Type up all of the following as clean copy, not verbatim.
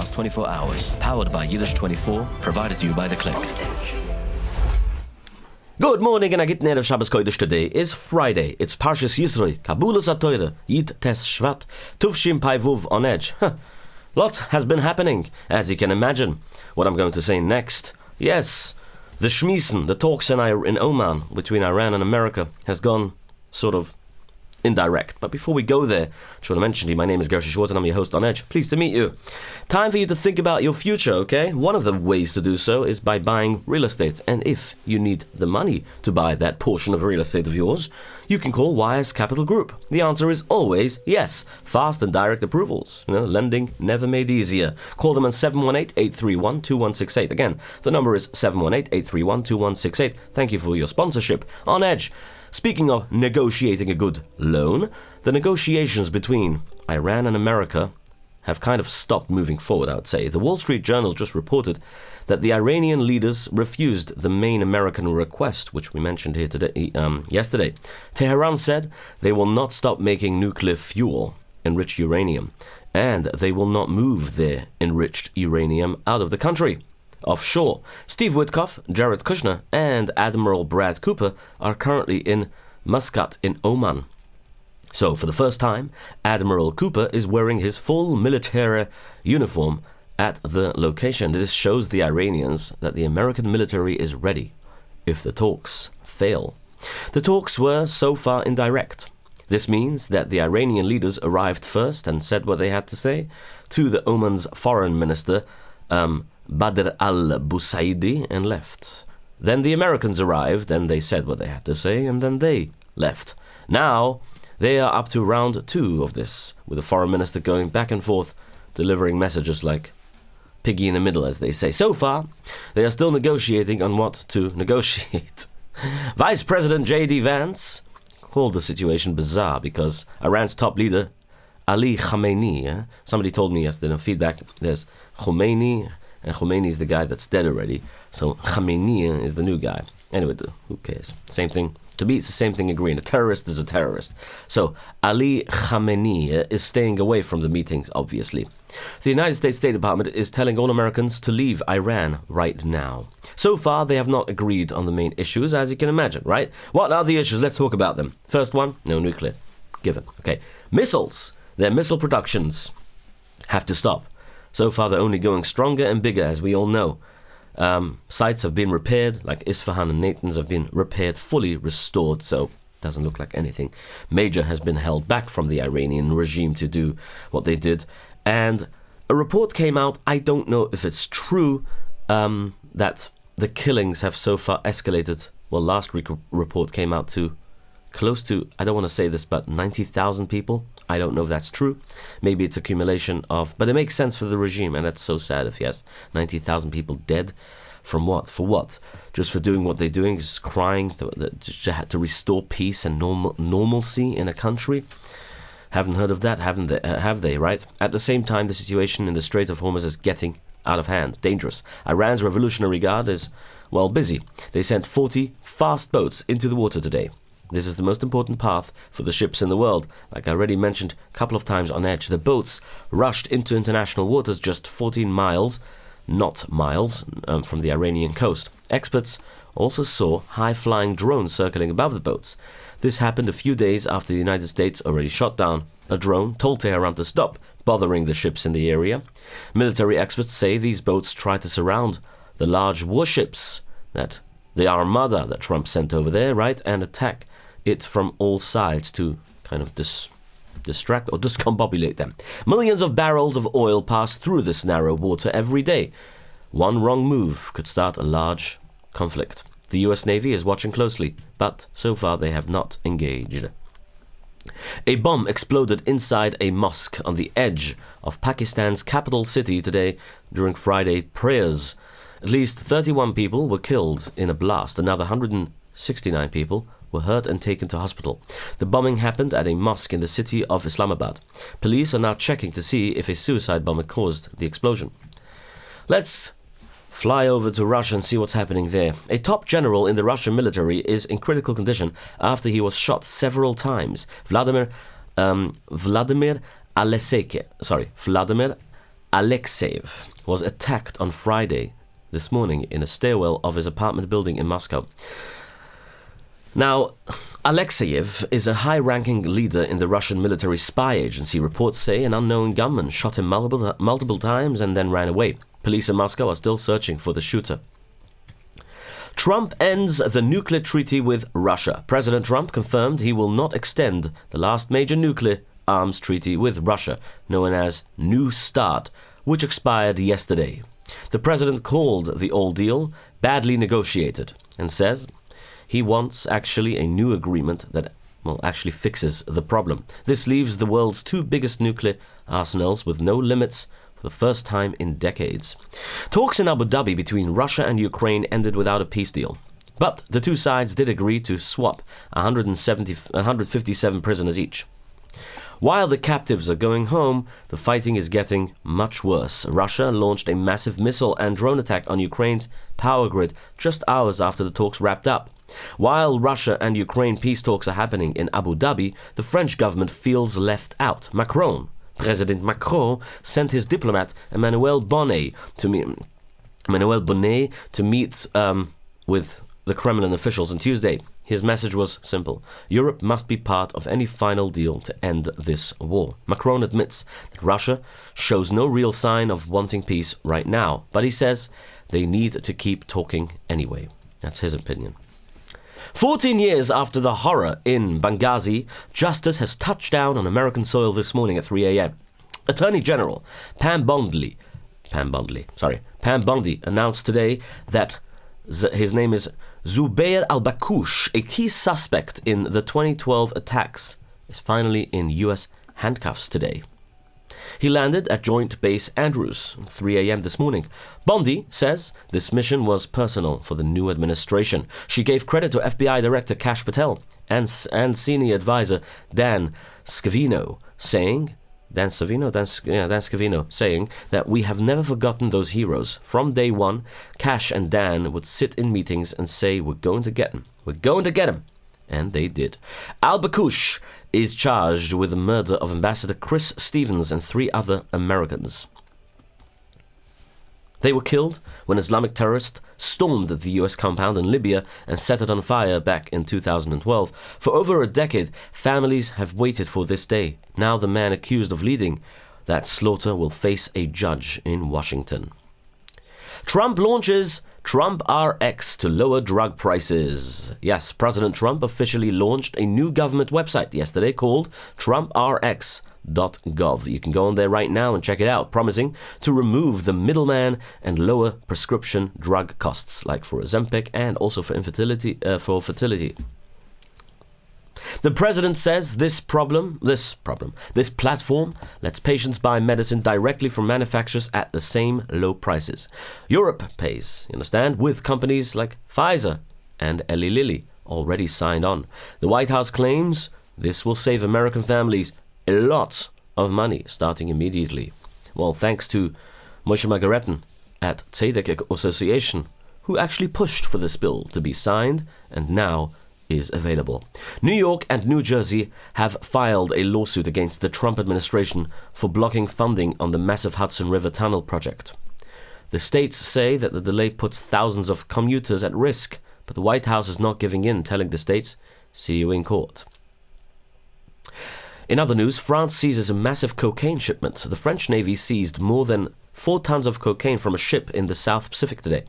last 24 hours. Powered by Yiddish24, provided to you by The Click. Good morning and a good night of Shabbos Kodesh. Today is Friday. It's Parshas Yisroi, Kabulas HaTorah, Yid Tes Shvat, Tuvshim Pai Vuv on Edge. Lots has been happening, as you can imagine. What I'm going to say next. Yes, the Shmisen, the talks in Oman between Iran and America, has gone sort of indirect. But before we go there, I just want to mention to you, my name is Gershy Schwarcz and I'm your host on Edge. Pleased to meet you. Time for you to think about your future, okay? One of the ways to do so is by buying real estate. And if you need the money to buy that portion of real estate of yours, you can call Wise Capital Group. The answer is always yes. Fast and direct approvals. Lending never made easier. Call them on 718-831-2168. Again, the number is 718-831-2168. Thank you for your sponsorship on Edge. Speaking of negotiating a good loan, the negotiations between Iran and America have kind of stopped moving forward, I would say. The Wall Street Journal just reported that the Iranian leaders refused the main American request, which we mentioned here yesterday. Tehran said they will not stop making nuclear fuel, enriched uranium, and they will not move their enriched uranium out of the country. Offshore, Steve Witkoff, Jared Kushner, and Admiral Brad Cooper are currently in Muscat in Oman. So, for the first time, Admiral Cooper is wearing his full military uniform at the location. This shows the Iranians that the American military is ready if the talks fail. The talks were so far indirect. This means that the Iranian leaders arrived first and said what they had to say to the Oman's foreign minister, Badr al-Busaidi, and left. Then the Americans arrived and they said what they had to say and then they left. Now they are up to round 2 of this, with the foreign minister going back and forth, delivering messages like piggy in the middle, as they say. So far, they are still negotiating on what to negotiate. Vice President J.D. Vance called the situation bizarre because Iran's top leader, Ali Khamenei, somebody told me yesterday in feedback, there's Khomeini, and Khomeini is the guy that's dead already. So Khamenei is the new guy. Anyway, who cares? Same thing. To me, it's the same thing agreeing. A terrorist is a terrorist. So Ali Khamenei is staying away from the meetings, obviously. The United States State Department is telling all Americans to leave Iran right now. So far, they have not agreed on the main issues, as you can imagine, right? What are the issues? Let's talk about them. First one, no nuclear. Given. Okay. Missiles. Their missile productions have to stop. So far, they're only going stronger and bigger, as we all know. Sites have been repaired, like Isfahan and Natanz have been repaired, fully restored, so doesn't look like anything major has been held back from the Iranian regime to do what they did. And a report came out, I don't know if it's true, that the killings have so far escalated. Well, last week a report came out to close to, I don't want to say this, but 90,000 people. I don't know if that's true. Maybe it's accumulation of, but it makes sense for the regime, and that's so sad if yes, 90,000 people dead. From what? For what? Just for doing what they're doing, just crying to restore peace and normalcy in a country. Haven't heard of that, haven't they? Have they, right? At the same time, the situation in the Strait of Hormuz is getting out of hand, dangerous. Iran's Revolutionary Guard is, well, busy. They sent 40 fast boats into the water today. This is the most important path for the ships in the world. Like I already mentioned a couple of times on Edge, the boats rushed into international waters just 14 miles, not miles, from the Iranian coast. Experts also saw high-flying drones circling above the boats. This happened a few days after the United States already shot down a drone, told Tehran to stop bothering the ships in the area. Military experts say these boats tried to surround the large warships, that the armada that Trump sent over there, right, and attack it from all sides to kind of distract or discombobulate them. Millions of barrels of oil pass through this narrow water every day. One wrong move could start a large conflict. The US Navy is watching closely, but so far they have not engaged. A bomb exploded inside a mosque on the edge of Pakistan's capital city today during Friday prayers. At least 31 people were killed in a blast. Another 169 people were hurt and taken to hospital. The bombing happened at a mosque in the city of Islamabad. Police are now checking to see if a suicide bomber caused the explosion. Let's fly over to Russia and see what's happening there. A top general in the Russian military is in critical condition after he was shot several times. Vladimir Alexeyev was attacked on Friday this morning in a stairwell of his apartment building in Moscow. Now, Alexeyev is a high-ranking leader in the Russian military spy agency. Reports say an unknown gunman shot him multiple times and then ran away. Police in Moscow are still searching for the shooter. Trump ends the nuclear treaty with Russia. President Trump confirmed he will not extend the last major nuclear arms treaty with Russia, known as New START, which expired yesterday. The president called the old deal badly negotiated and says he wants actually a new agreement that actually fixes the problem. This leaves the world's two biggest nuclear arsenals with no limits for the first time in decades. Talks in Abu Dhabi between Russia and Ukraine ended without a peace deal. But the two sides did agree to swap 157 prisoners each. While the captives are going home, the fighting is getting much worse. Russia launched a massive missile and drone attack on Ukraine's power grid just hours after the talks wrapped up. While Russia and Ukraine peace talks are happening in Abu Dhabi, the French government feels left out. President Macron sent his diplomat Emmanuel Bonnet to meet with the Kremlin officials on Tuesday. His message was simple. Europe must be part of any final deal to end this war. Macron admits that Russia shows no real sign of wanting peace right now, but he says they need to keep talking anyway. That's his opinion. 14 years after the horror in Benghazi, justice has touched down on American soil this morning at 3 a.m. Attorney General Pam Bondi announced today that his name is Zubair al-Bakush, a key suspect in the 2012 attacks, is finally in U.S. handcuffs today. He landed at Joint Base Andrews at 3 a.m. this morning. Bondi says this mission was personal for the new administration. She gave credit to FBI Director Kash Patel and senior advisor Dan Scavino, saying that we have never forgotten those heroes. From day one, Kash and Dan would sit in meetings and say, we're going to get him. We're going to get him. And they did. Al-Bakush is charged with the murder of Ambassador Chris Stevens and 3 other Americans. They were killed when Islamic terrorists stormed the U.S. compound in Libya and set it on fire back in 2012. For over a decade, families have waited for this day. Now the man accused of leading that slaughter will face a judge in Washington. Trump launches Trump RX to lower drug prices. Yes, President Trump officially launched a new government website yesterday called TrumpRx.gov. You can go on there right now and check it out, promising to remove the middleman and lower prescription drug costs, like for Ozempic and also for fertility. The president says this platform lets patients buy medicine directly from manufacturers at the same low prices. Europe pays, you understand, with companies like Pfizer and Eli Lilly already signed on. The White House claims this will save American families a lot of money starting immediately. Well, thanks to Moshe Margaretten at Tzedek Association, who actually pushed for this bill to be signed and now is available. New York and New Jersey have filed a lawsuit against the Trump administration for blocking funding on the massive Hudson River Tunnel project. The states say that the delay puts thousands of commuters at risk, but the White House is not giving in, telling the states, see you in court. In other news, France seizes a massive cocaine shipment. The French Navy seized more than 4 tons of cocaine from a ship in the South Pacific today.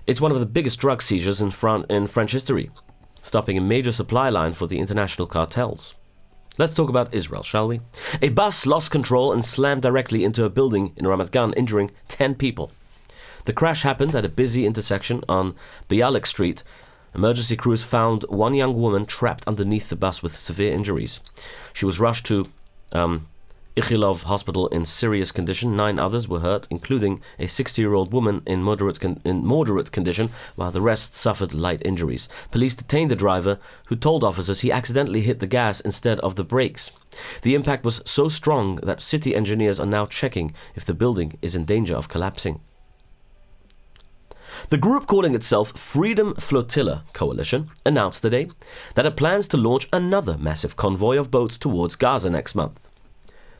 It's one of the biggest drug seizures in French history, stopping a major supply line for the international cartels. Let's talk about Israel, shall we? A bus lost control and slammed directly into a building in Ramat Gan, injuring 10 people. The crash happened at a busy intersection on Bialik Street. Emergency crews found one young woman trapped underneath the bus with severe injuries. She was rushed to Ichilov Hospital in serious condition. 9 others were hurt, including a 60-year-old woman in moderate condition, while the rest suffered light injuries. Police detained the driver, who told officers he accidentally hit the gas instead of the brakes. The impact was so strong that city engineers are now checking if the building is in danger of collapsing. The group calling itself Freedom Flotilla Coalition announced today that it plans to launch another massive convoy of boats towards Gaza next month.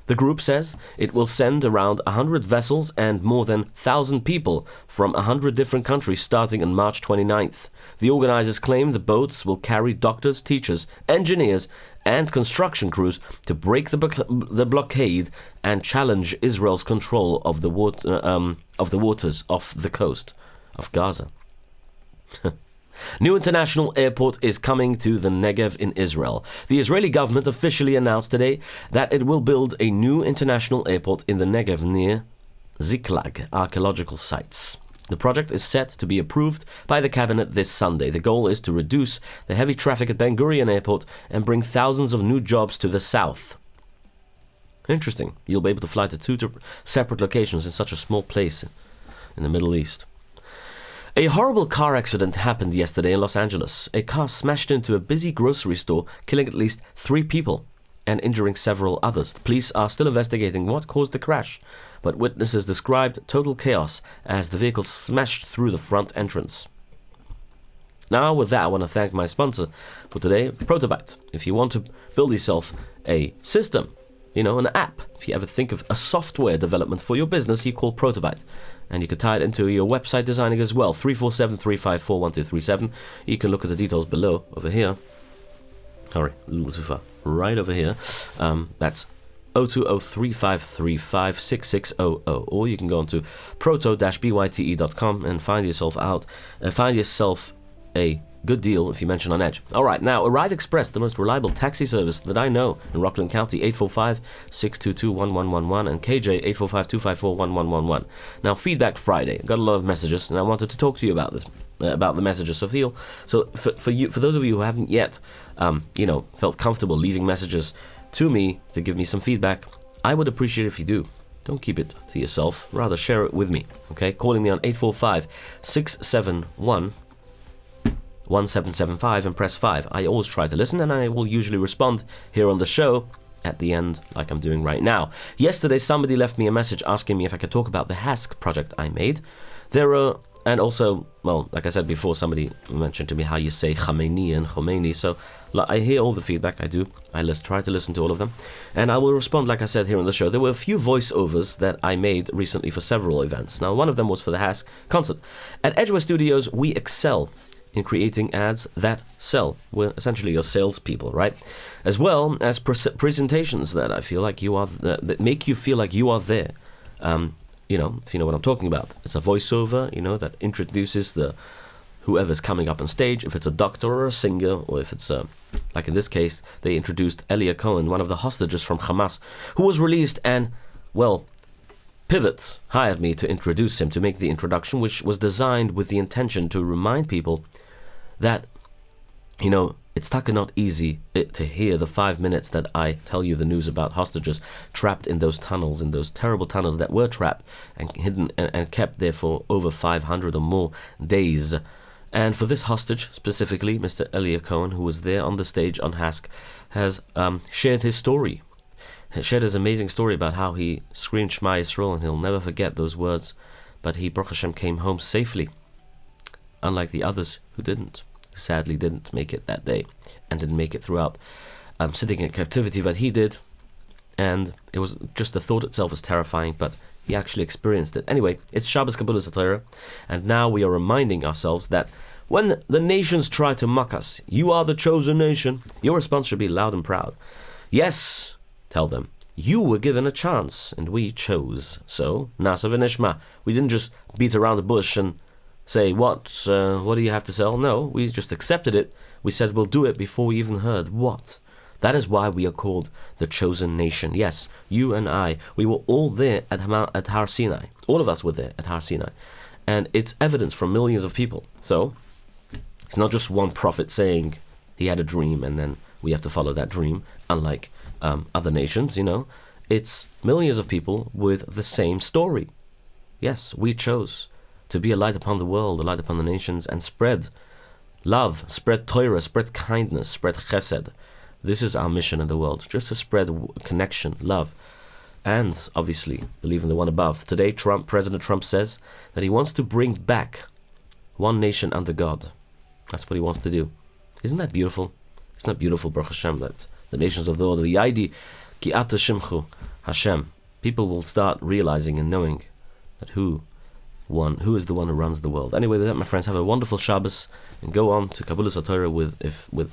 The group says it will send around 100 vessels and more than 1,000 people from 100 different countries starting on March 29th. The organizers claim the boats will carry doctors, teachers, engineers, and construction crews to break the blockade and challenge Israel's control of the waters off the coast of Gaza. New international airport is coming to the Negev in Israel. The Israeli government officially announced today that it will build a new international airport in the Negev near Ziklag archaeological sites. The project is set to be approved by the cabinet this Sunday. The goal is to reduce the heavy traffic at Ben Gurion Airport and bring thousands of new jobs to the south. Interesting. You'll be able to fly to two separate locations in such a small place in the Middle East. A horrible car accident happened yesterday in Los Angeles. A car smashed into a busy grocery store, killing at least 3 people and injuring several others. The police are still investigating what caused the crash, but witnesses described total chaos as the vehicle smashed through the front entrance. Now, with that, I want to thank my sponsor for today, Protobyte. If you want to build yourself a system, an app, if you ever think of a software development for your business, you call Protobyte. And you can tie it into your website designing as well. 347-354-1237. You can look at the details below, over here. Sorry, a little too far. Right over here. That's 020-3535-6600. Or you can go onto proto-byte.com and find yourself a good deal if you mention on Edge. All right, now Arrive Express, the most reliable taxi service that I know in Rockland County, 845-622-1111 and KJ 845-254-1111. Now, Feedback Friday. Got a lot of messages, and I wanted to talk to you about this, about the messages. So for those of you who haven't yet, felt comfortable leaving messages to me to give me some feedback, I would appreciate it if you do. Don't keep it to yourself. Rather, share it with me. Okay, calling me on 845-671. 1775 and press 5. I always try to listen, and I will usually respond here on the show at the end, like I'm doing right now. Yesterday, somebody left me a message asking me if I could talk about the Hask project I made. And also, well, like I said before, somebody mentioned to me how you say Khamenei and Khomeini. So I hear all the feedback. I do. I try to listen to all of them, and I will respond, like I said here on the show. There were a few voiceovers that I made recently for several events. Now, one of them was for the Hask concert. At Edgware Studios, we excel in creating ads that sell. We're essentially your salespeople, right? As well as presentations that I feel like that make you feel like you are there. If you know what I'm talking about. It's a voiceover, that introduces whoever's coming up on stage. If it's a doctor or a singer, or if it's like in this case, they introduced Elia Cohen, one of the hostages from Hamas, who was released, and Pivot hired me to introduce him, to make the introduction, which was designed with the intention to remind people that, it's not easy to hear the 5 minutes that I tell you the news about hostages trapped in those tunnels, in those terrible tunnels that were trapped and hidden and kept there for over 500 or more days. And for this hostage specifically, Mr. Elia Cohen, who was there on the stage on Hask, has shared his story. Shared his amazing story about how he screamed Shema Yisrael, and he'll never forget those words. But he, Baruch Hashem, came home safely, unlike the others who sadly didn't make it that day, and didn't make it throughout sitting in captivity, but he did. And it was just the thought itself was terrifying, but he actually experienced it. Anyway, it's Shabbos Kabbalah Torah, and now we are reminding ourselves that when the nations try to mock us, you are the chosen nation, your response should be loud and proud. Yes, tell them, you were given a chance, and we chose. So, Nasa v'nishma. We didn't just beat around the bush and say, what do you have to sell? No, we just accepted it. We said we'll do it before we even heard what. That is why we are called the chosen nation. Yes, you and I, we were all there at Har Sinai. All of us were there at Har Sinai. And it's evidence from millions of people. So, it's not just one prophet saying he had a dream and then we have to follow that dream, unlike other nations, It's millions of people with the same story. Yes, we chose to be a light upon the world, a light upon the nations, and spread love, spread Torah, spread kindness, spread chesed. This is our mission in the world, just to spread connection, love, and obviously believe in the one above. Today, President Trump says that he wants to bring back one nation under God. That's what he wants to do. Isn't that beautiful? Isn't that beautiful, Baruch Hashem, that the nations of the world, V'yaydi ki ata shimchu, Hashem. People will start realizing and knowing that who is the one who runs the world. Anyway, with that, my friends, have a wonderful Shabbos and go on to Kabbalas HaTorah with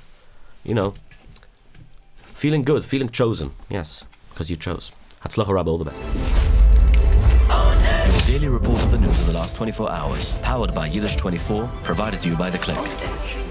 feeling good, feeling chosen. Yes, because you chose. Hatzlacha Rabbi, all the best. Your daily report of the news of the last 24 hours, powered by Yiddish24, provided to you by The Click.